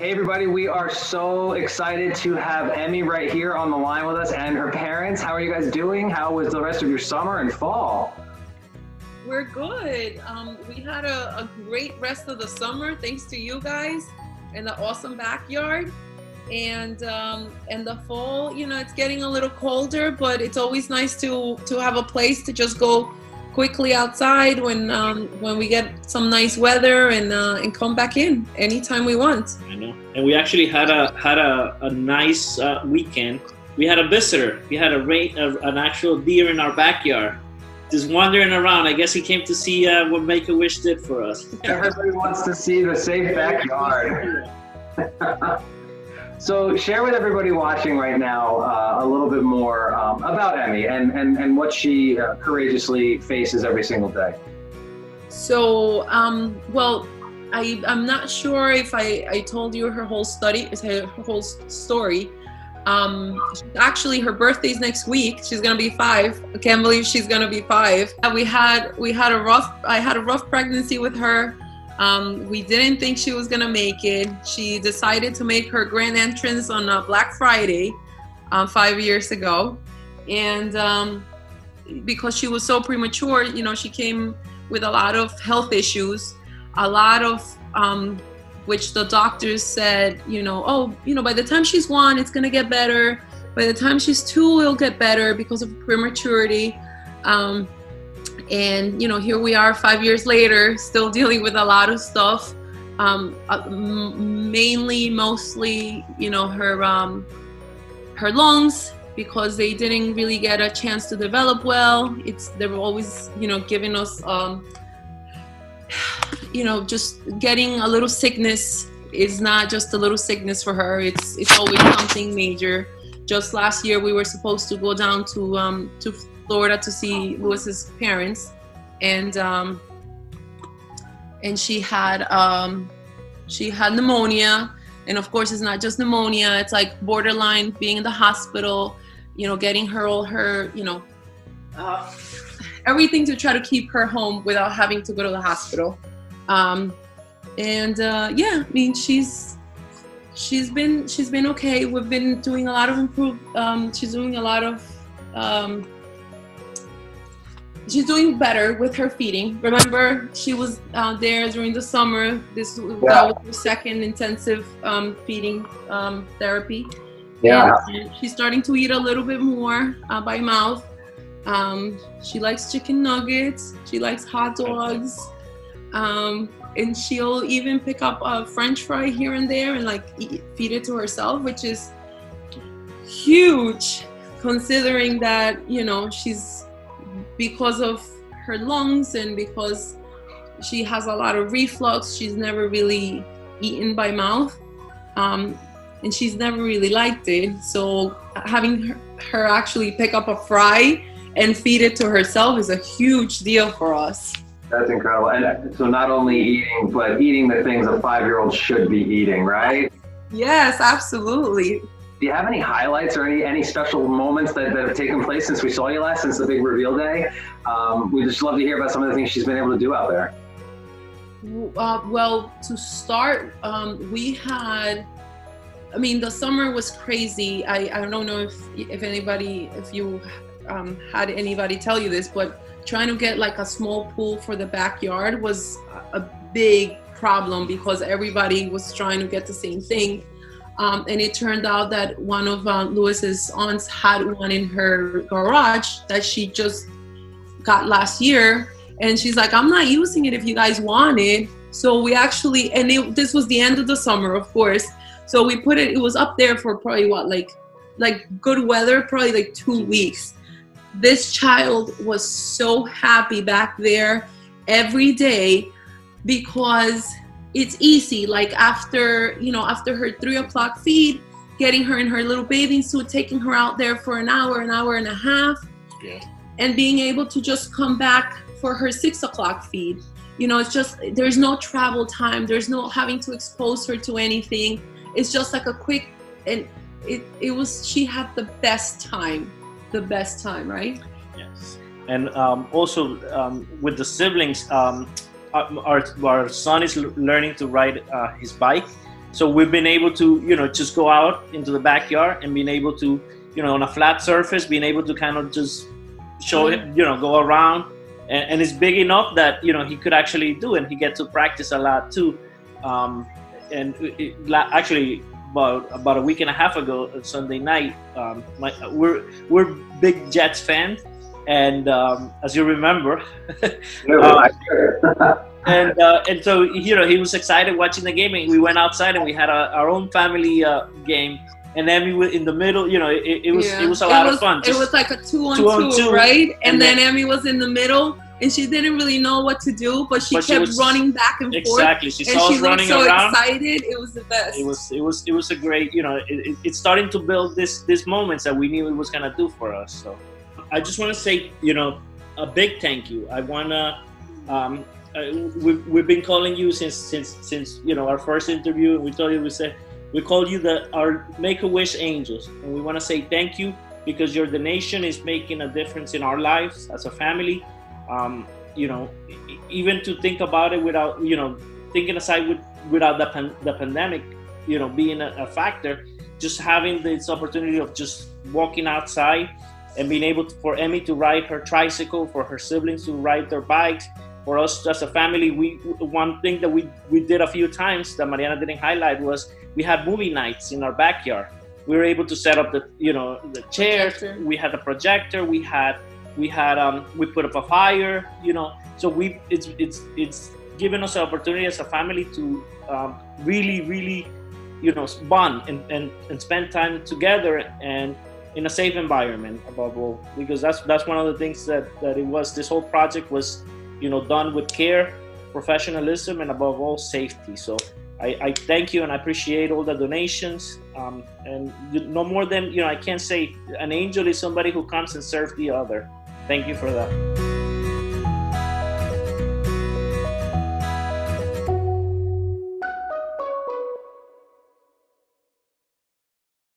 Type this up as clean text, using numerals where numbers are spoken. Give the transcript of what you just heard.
Hey everybody, we are so excited to have Emmy right here on the line with us and her parents. How are you guys doing? How was the rest of your summer and fall? We're good. We had a great rest of the summer thanks to you guys and the awesome backyard. And the fall, you know, it's getting a little colder, but it's always nice to have a place to just go quickly outside when we get some nice weather and come back in anytime we want. I know. And we actually had a nice weekend. We had a visitor. We had an actual deer in our backyard, just wandering around. I guess he came to see what Make-A-Wish did for us. Everybody wants to see the safe backyard. So share with everybody watching right now a little bit more about Emmy and what she courageously faces every single day. So, well, I'm not sure if I told you her whole story. Actually, her birthday's next week. She's gonna be 5. I can't believe she's gonna be 5. I had a rough pregnancy with her. We didn't think she was gonna make it. She decided to make her grand entrance on Black Friday 5 years ago, and because she was so premature, you know, she came with a lot of health issues, a lot of which the doctors said, you know, oh, you know, by the time she's 1, it's gonna get better. By the time she's 2, it'll get better because of prematurity. And you know, here we are 5 years later, still dealing with a lot of stuff. Mostly, you know, her lungs, because they didn't really get a chance to develop well. They were always, you know, giving us, you know, just getting a little sickness is not just a little sickness for her. It's always something major. Just last year, we were supposed to go down to Florida to see Lewis's parents, and she had pneumonia, and of course it's not just pneumonia, it's like borderline being in the hospital, you know, getting her all her, you know, everything to try to keep her home without having to go to the hospital. Yeah, I mean, she's been okay. We've been doing a lot of she's doing a lot of she's doing better with her feeding. Remember, she was there during the summer. That was her second intensive feeding therapy. Yeah. And she's starting to eat a little bit more by mouth. She likes chicken nuggets. She likes hot dogs. And she'll even pick up a French fry here and there and like feed it to herself, which is huge, considering that, you know, because of her lungs and because she has a lot of reflux, she's never really eaten by mouth, and she's never really liked it. So having her actually pick up a fry and feed it to herself is a huge deal for us. That's incredible. And so not only eating, but eating the things a 5-year-old should be eating, right? Yes, absolutely. Do you have any highlights or any special moments that have taken place since we saw you last, since the big reveal day? We'd just love to hear about some of the things she's been able to do out there. Well, to start, I mean, the summer was crazy. I don't know if you had anybody tell you this, but trying to get like a small pool for the backyard was a big problem because everybody was trying to get the same thing. And it turned out that one of Lewis's aunts had one in her garage that she just got last year. And she's like, I'm not using it if you guys want it. So we actually, this was the end of the summer, of course. So we put it was up there for probably like good weather, probably like 2 weeks. This child was so happy back there every day because it's easy. Like after her 3 o'clock feed, getting her in her little bathing suit, taking her out there for an hour and a half, and being able to just come back for her 6 o'clock feed. You know, it's just, there's no travel time. There's no having to expose her to anything. It's just like a quick, and she had the best time, right? Yes. And also with the siblings, our son is learning to ride his bike. So we've been able to, just go out into the backyard and being able to, on a flat surface, being able to kind of just show him, go around. And it's big enough that, he could actually do it. And he gets to practice a lot too. Actually, about a week and a half ago, Sunday night, we're big Jets fans. And as you remember, and so he was excited watching the game, and we went outside and we had our own family game, and then we were in the middle. It was a lot of fun. It was like a 2-on-2, right? And then Emmy was in the middle, and she didn't really know what to do, but she kept running back and forth. Exactly, she saw us running around. So excited, it was the best. It was a great. It's starting to build these moments that we knew it was gonna do for us. So I just want to say, a big thank you. I wanna. We've been calling you since our first interview, and we told you we called you our Make-A-Wish angels, and we want to say thank you because your donation is making a difference in our lives as a family. Even to think about it without thinking aside without the pandemic being a factor, just having this opportunity of just walking outside and being able for Emmy to ride her tricycle, for her siblings to ride their bikes. For us as a family, one thing that we did a few times that Mariana didn't highlight was we had movie nights in our backyard. We were able to set up the chairs. We had a projector. We put up a fire. So it's given us an opportunity as a family to really bond and spend time together and in a safe environment above all, because that's one of the things that it was. This whole project was done with care, professionalism, and above all, safety. So I thank you and I appreciate all the donations. And no more than, I can't say an angel is somebody who comes and serves the other. Thank you for that.